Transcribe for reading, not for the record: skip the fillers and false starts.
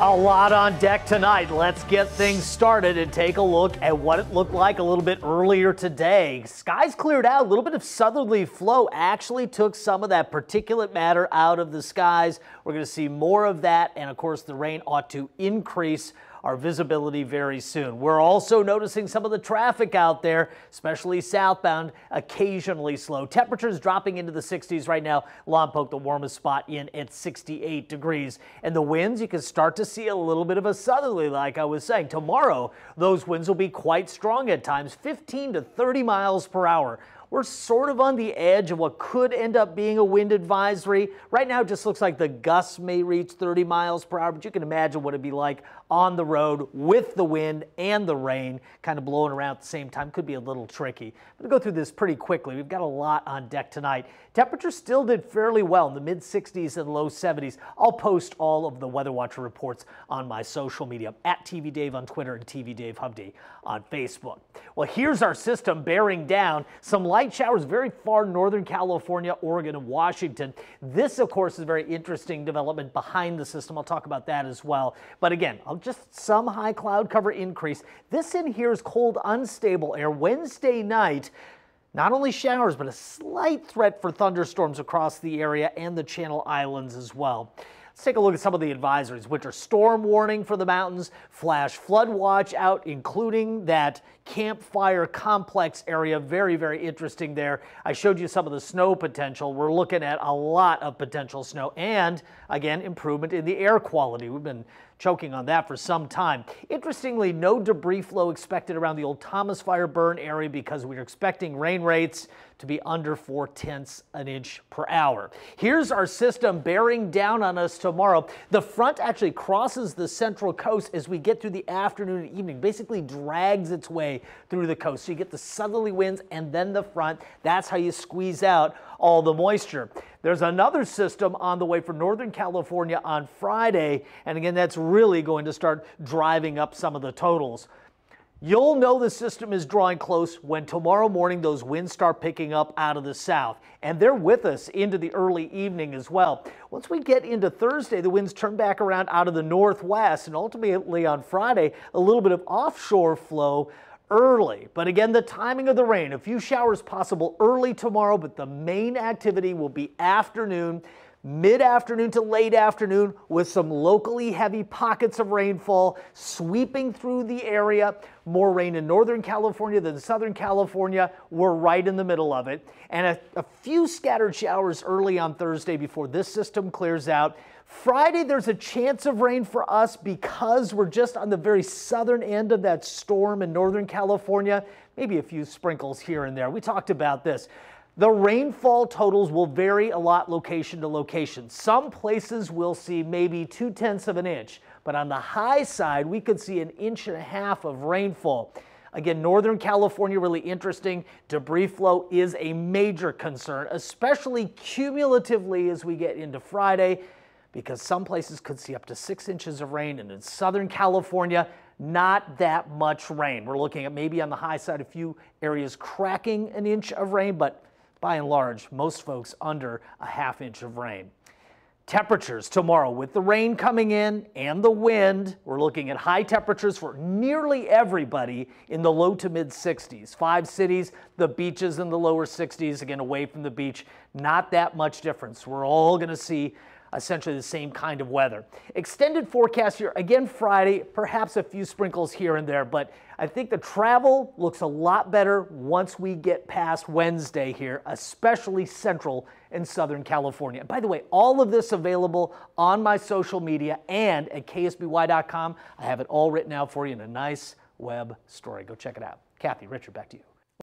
A lot on deck tonight. Let's get things started and take a look at what it looked like a little bit earlier today. Skies cleared out. A little bit of southerly flow actually took some of that particulate matter out of the skies. We're going to see more of that, and of course the rain ought to increase our visibility very soon. We're also noticing some of the traffic out there, especially southbound, occasionally slow. Temperatures dropping into the 60s right now. Lompoc, the warmest spot, in at 68 degrees. And the winds, you can start to see a little bit of a southerly, like I was saying. Tomorrow, those winds will be quite strong at times, 15 to 30 miles per hour. We're sort of on the edge of what could end up being a wind advisory. Right now, it just looks like the gusts may reach 30 miles per hour, but you can imagine what it'd be like on the road with the wind and the rain kind of blowing around at the same time. Could be a little tricky. I'm going to go through this pretty quickly. We've got a lot on deck tonight. Temperatures still did fairly well in the mid 60s and low 70s. I'll post all of the Weather Watcher reports on my social media at TV Dave on Twitter and TV Dave Hubdy on Facebook. Well, here's our system bearing down. Some light showers very far northern California, Oregon, and Washington. This, of course, is a very interesting development behind the system. I'll talk about that as well. But again, just some high cloud cover increase. This in here is cold, unstable air. Wednesday night, not only showers, but a slight threat for thunderstorms across the area and the Channel Islands as well. Let's take a look at some of the advisories. Winter storm warning for the mountains, flash flood watch out, including that Campfire Complex area. Very, very interesting there. I showed you some of the snow potential. We're looking at a lot of potential snow and, again, improvement in the air quality. We've been choking on that for some time. Interestingly, no debris flow expected around the old Thomas Fire burn area because we're expecting rain rates to be under 0.4 inches per hour. Here's our system bearing down on us tomorrow. The front actually crosses the central coast as we get through the afternoon and evening, basically drags its way through the coast. So you get the southerly winds and then the front. That's how you squeeze out all the moisture. There's another system on the way for Northern California on Friday, and again, that's really going to start driving up some of the totals. You'll know the system is drawing close when tomorrow morning those winds start picking up out of the south, and they're with us into the early evening as well. Once we get into Thursday, the winds turn back around out of the northwest, and ultimately on Friday, a little bit of offshore flow early. But again, the timing of the rain, a few showers possible early tomorrow, but the main activity will be afternoon, mid-afternoon to late afternoon, with some locally heavy pockets of rainfall sweeping through the area. More rain in Northern California than Southern California. We're right in the middle of it. And a few scattered showers early on Thursday before this system clears out. Friday, there's a chance of rain for us because we're just on the very southern end of that storm in Northern California. Maybe a few sprinkles here and there. We talked about this. The rainfall totals will vary a lot location to location. Some places will see maybe 0.2 of an inch, but on the high side, we could see 1.5 inches of rainfall. Again, Northern California, really interesting. Debris flow is a major concern, especially cumulatively as we get into Friday, because some places could see up to 6 inches of rain, and in Southern California, not that much rain. We're looking at maybe on the high side, a few areas cracking 1 inch of rain, but by and large, most folks under 1/2 inch of rain. Temperatures tomorrow with the rain coming in and the wind, we're looking at high temperatures for nearly everybody in the low to mid 60s. 5 cities, the beaches in the lower 60s, again away from the beach, not that much difference. We're all going to see essentially the same kind of weather. Extended forecast here, again Friday, perhaps a few sprinkles here and there, but I think the travel looks a lot better once we get past Wednesday here, especially Central and Southern California. And by the way, all of this available on my social media and at ksby.com. I have it all written out for you in a nice web story. Go check it out. Kathy, Richard, back to you.